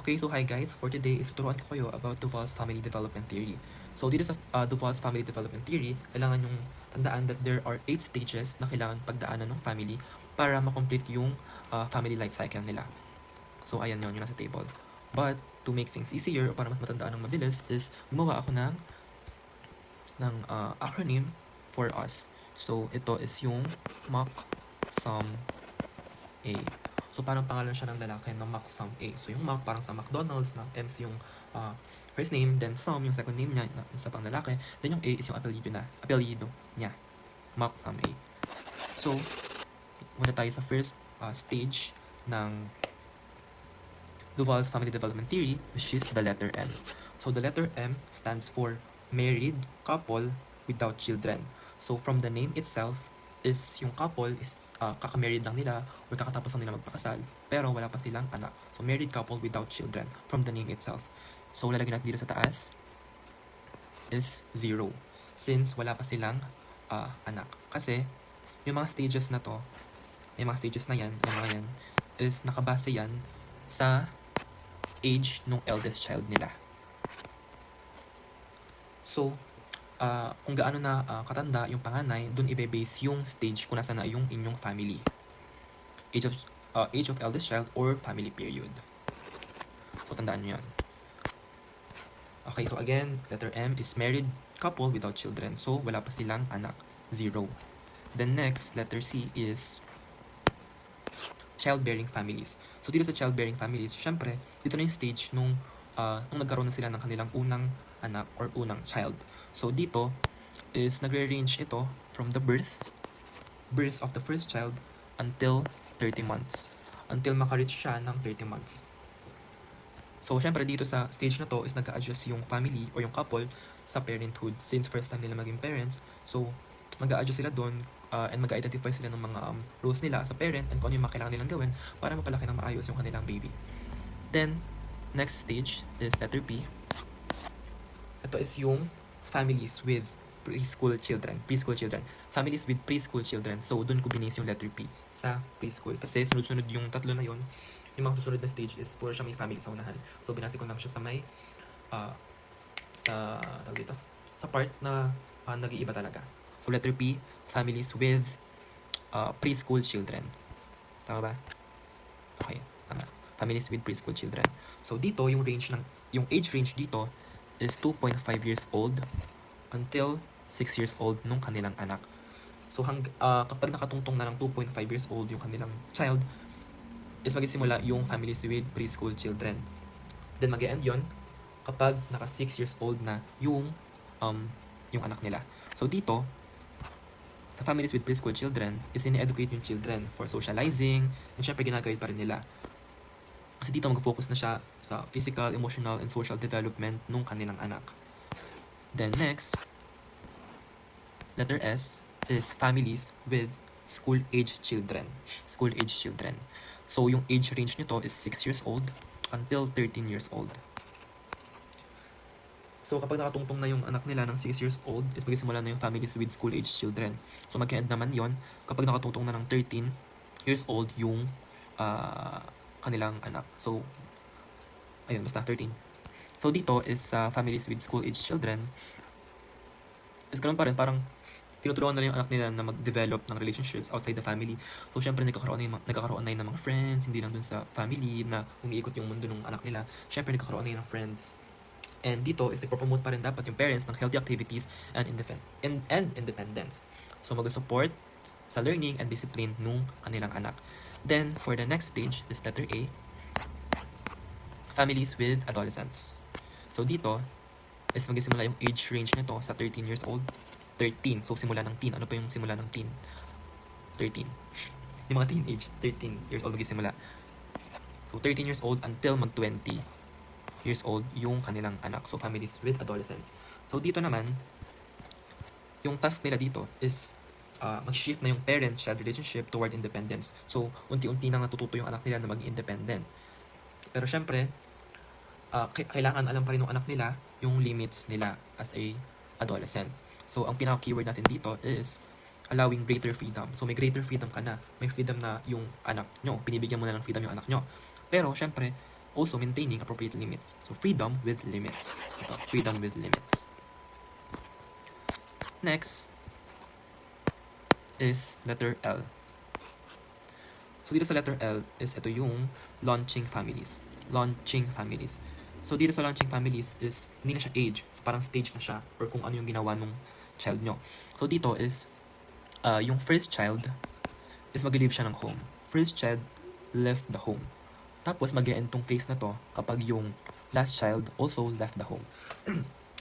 Okay, so hi guys. For today is tuturuan ko kayo about Duval's Family Development Theory. So dito sa Duval's Family Development Theory, kailangan yung tandaan that there are 8 stages na kailangan pagdaanan ng family para makomplete yung family life cycle nila. So ayan yun nasa table. But to make things easier, para mas matandaan ng mabilis, is gumawa ako ng acronym for us. So ito is yung MAC-SUM-A. So parang pangalan siya ng lalaki na MAC-SUM-A. So yung Mac parang sa McDonald's na MC yung first name, then Sum yung second name niya sa pang lalaki, then yung A is yung apelyido niya. MAC-SUM-A. So muna tayo sa first stage ng Duval's Family Development Theory, which is the letter M. So the letter M stands for married couple without children. So from the name itself, is yung couple is kakamarried lang nila or kakatapos lang nila magpakasal, pero wala pa silang anak. So married couple without children from the name itself. So lalagyan natin dito sa taas is 0 since wala pa silang anak. Kasi yung mga stages na to, yung mga stages na yan, yung mga yan, is nakabase yan sa age nung eldest child nila. So, kung gaano na katanda yung panganay, dun ibe-base yung stage kung nasa na yung inyong family. Age of eldest child or family period. So, tandaan nyo yan. Okay, so again, letter M is married couple without children. So, wala pa silang anak. 0. Then next, letter C is childbearing families. So, dito sa childbearing families, syempre, dito na yung stage nung nagkaroon na sila ng kanilang unang anak or unang child. So, dito is nagre-range ito from the birth of the first child until 30 months. Until maka-reach siya ng 30 months. So, syempre, dito sa stage na to is nag-a-adjust yung family or yung couple sa parenthood since first time nila maging parents. So, mag-a-adjust sila doon and mag-identify sila ng mga roles nila as a parent and kung ano yung mga kailangan nilang gawin para mapalaki ng maayos yung kanilang baby. Then, next stage is letter P. Ito is yung families with preschool children. Families with preschool children. So, doon ko binase yung letter P sa preschool. Kasi sunod-sunod yung tatlo na yon. Yung mga susunod na stage is puro siya may family sa unahan. So, binase ko lang siya sa may sa part na nag-iiba talaga. So, letter P, families with preschool children. Tama ba? Okay, tama. Families with preschool children. So, dito, yung age range dito is 2.5 years old until 6 years old nung kanilang anak. So, kapag nakatungtong na ng 2.5 years old yung kanilang child, is magsisimula yung families with preschool children. Then, mag-e-end yun kapag naka 6 years old na yung anak nila. So, dito, sa families with preschool children, is ini-educate yung children for socializing, and syempre ginagawin pa rin nila. Kasi dito mag-focus na siya sa physical, emotional, and social development nung kanilang anak. Then next, letter S is families with school-age children. So yung age range nito is 6 years old until 13 years old. So, kapag nakatungtong na yung anak nila ng 6 years old, is magsisimula na yung families with school-age children. So, mag-end naman yon kapag nakatungtong na ng 13 years old yung kanilang anak. So, ayun, basta 13. So, dito is families with school-age children. Is ganun pa rin, parang tinuturuan na yung anak nila na mag-develop ng relationships outside the family. So, syempre, nagkakaroon na yun ng mga friends, hindi lang dun sa family na umiikot yung mundo ng anak nila. Syempre, nagkakaroon na yun ng friends. And dito is nagpo-promote pa rin dapat yung parents ng healthy activities and independence. So, mag-support sa learning and discipline nung kanilang anak. Then, for the next stage is letter A, families with adolescents. So, dito is magsisimula yung age range nito sa 13 years old. 13. So, simula ng teen. Ano pa yung simula ng teen? 13. Yung mga teenage, 13 years old magsisimula. So, 13 years old until mag-20 years old yung kanilang anak. So, families with adolescents. So, dito naman, yung task nila dito is mag-shift na yung parent-child relationship toward independence. So, unti-unti nang natututo yung anak nila na maging independent. Pero, syempre, kailangan alam pa rin ng anak nila yung limits nila as a adolescent. So, ang pinaka-keyword natin dito is allowing greater freedom. So, may greater freedom ka na. May freedom na yung anak nyo. Binibigyan mo na ng freedom yung anak nyo. Pero, syempre, Also, maintaining appropriate limits. So, freedom with limits. Ito, freedom with limits. Next is letter L. So, dito sa letter L is ito yung launching families. Launching families. So, dito sa launching families is hindi na siya age. So, parang stage na siya or kung ano yung ginawa nung child nyo. So, dito is yung first child is mag-leave siya ng home. First child left the home. Tapos, mag-e-end tong phase na to kapag yung last child also left the home.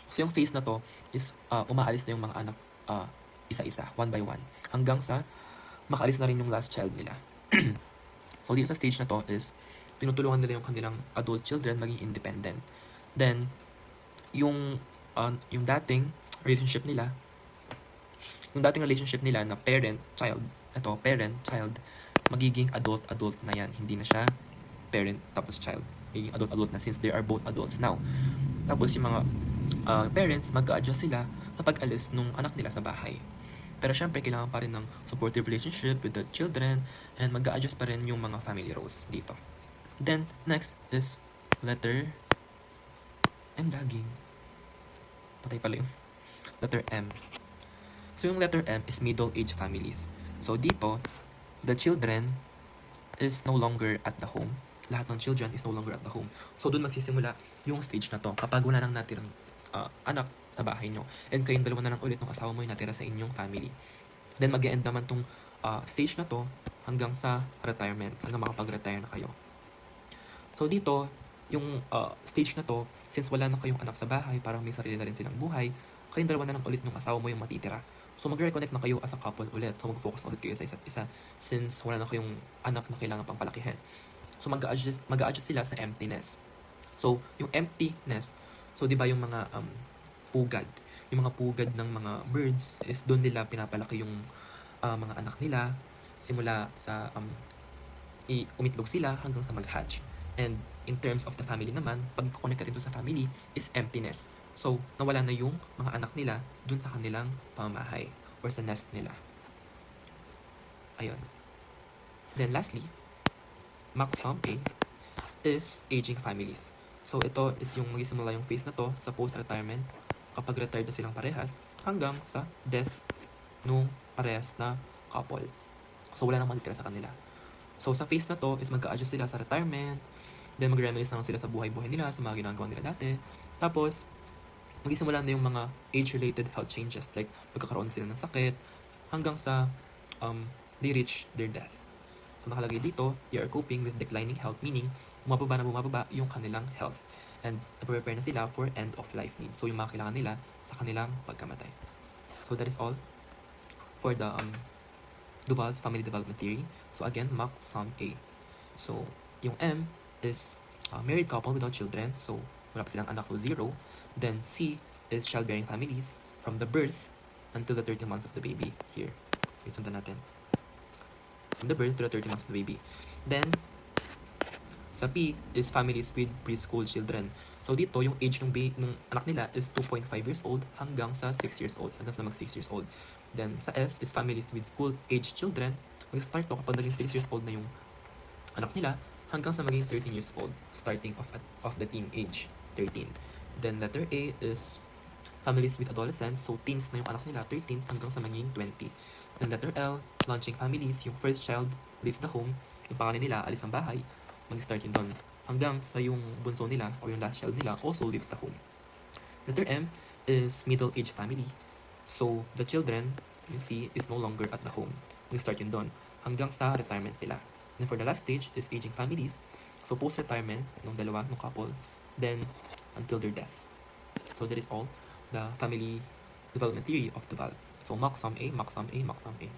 So, yung phase na to is umaalis na yung mga anak isa-isa, one by one. Hanggang sa makaalis na rin yung last child nila. So, dito sa stage na to is tinutulungan nila yung kanilang adult children maging independent. Then, yung dating relationship nila na parent-child, magiging adult-adult na yan. Hindi na siya parent tapos child. Magiging adult-adult na since they are both adults now. Tapos yung mga parents, mag-a-adjust sila sa pag-alis nung anak nila sa bahay. Pero syempre, kailangan pa rin ng supportive relationship with the children and mag-a-adjust pa rin yung mga family roles dito. Then, next is letter M laging. Patay pala yung letter M. So, yung letter M is middle-aged families. So, dito, the children is no longer at the home. Lahat ng children is no longer at the home. So, dun magsisimula yung stage na to kapag wala nang natirang anak sa bahay nyo. And kayong dalawa na lang ulit ng asawa mo yung natira sa inyong family. Then, mag-e-end naman tong stage na to hanggang sa retirement. Hanggang makapag-retire na kayo. So, dito, yung stage na to, since wala na kayong anak sa bahay, parang may sarili na rin silang buhay, kayong dalawa na lang ulit ng asawa mo yung matitira. So, mag-reconnect na kayo as a couple ulit. So, mag-focus na ulit kayo sa isa't isa since wala na kayong anak na kailangan pang palakihin. So, mag-a-adjust sila sa emptiness. So, yung empty nest, so, di ba yung mga pugad? Yung mga pugad ng mga birds is doon nila pinapalaki yung mga anak nila simula sa umitlog sila hanggang sa mag-hatch. And in terms of the family naman, pag connect ka dito sa family is emptiness. So, nawala na yung mga anak nila dun sa kanilang pamamahay or sa nest nila. Ayun. Then lastly, maximum A is aging families. So, ito is yung magisimula yung phase na to sa post-retirement kapag retired na silang parehas hanggang sa death nung parehas na couple. So, wala nang matitira sa kanila. So, sa phase na to is mag-a-adjust sila sa retirement, then mag-reminisce na sila sa buhay-buhay nila, sa mga ginagawa nila dati. Tapos, magisimula na yung mga age-related health changes like magkakaroon na sila ng sakit hanggang sa they reach their death. So, nakalagay dito, they are coping with declining health, meaning bumababa yung kanilang health. And prepare na sila for end-of-life needs. So, yung mga kailangan nila sa kanilang pagkamatay. So, that is all for the Duval's Family Development Theory. So, again, maximum A. So, yung M is married couple without children. So, wala pa silang anak, so 0. Then, C is childbearing families from the birth until the 30 months of the baby. Here. Okay, sundan natin. From the birth to the 30 months of the baby. Then, sa P is families with preschool children. So, dito, yung age ng anak nila is 2.5 years old hanggang sa 6 years old. Hanggang sa mag 6 years old. Then, sa S is families with school-age children. Mag-start to kapag naging 6 years old na yung anak nila hanggang sa maging 13 years old. Starting of the teen age, 13. Then, letter A is families with adolescents. So, teens na yung anak nila, 13 hanggang sa maging 20. Then, letter L, launching families. Yung first child leaves the home. Yung pangalan nila, alis ng bahay. Mag-start yun doon. Hanggang sa yung bunso nila or yung last child nila also leaves the home. Letter M is middle-aged family. So, the children, you see, is no longer at the home. Mag-start yun doon. Hanggang sa retirement nila. And for the last stage is aging families. So, post-retirement ng dalawa, ng couple, then until their death. So, that is all the family development theory of Duval. So, maximum A, maximum A, maximum A.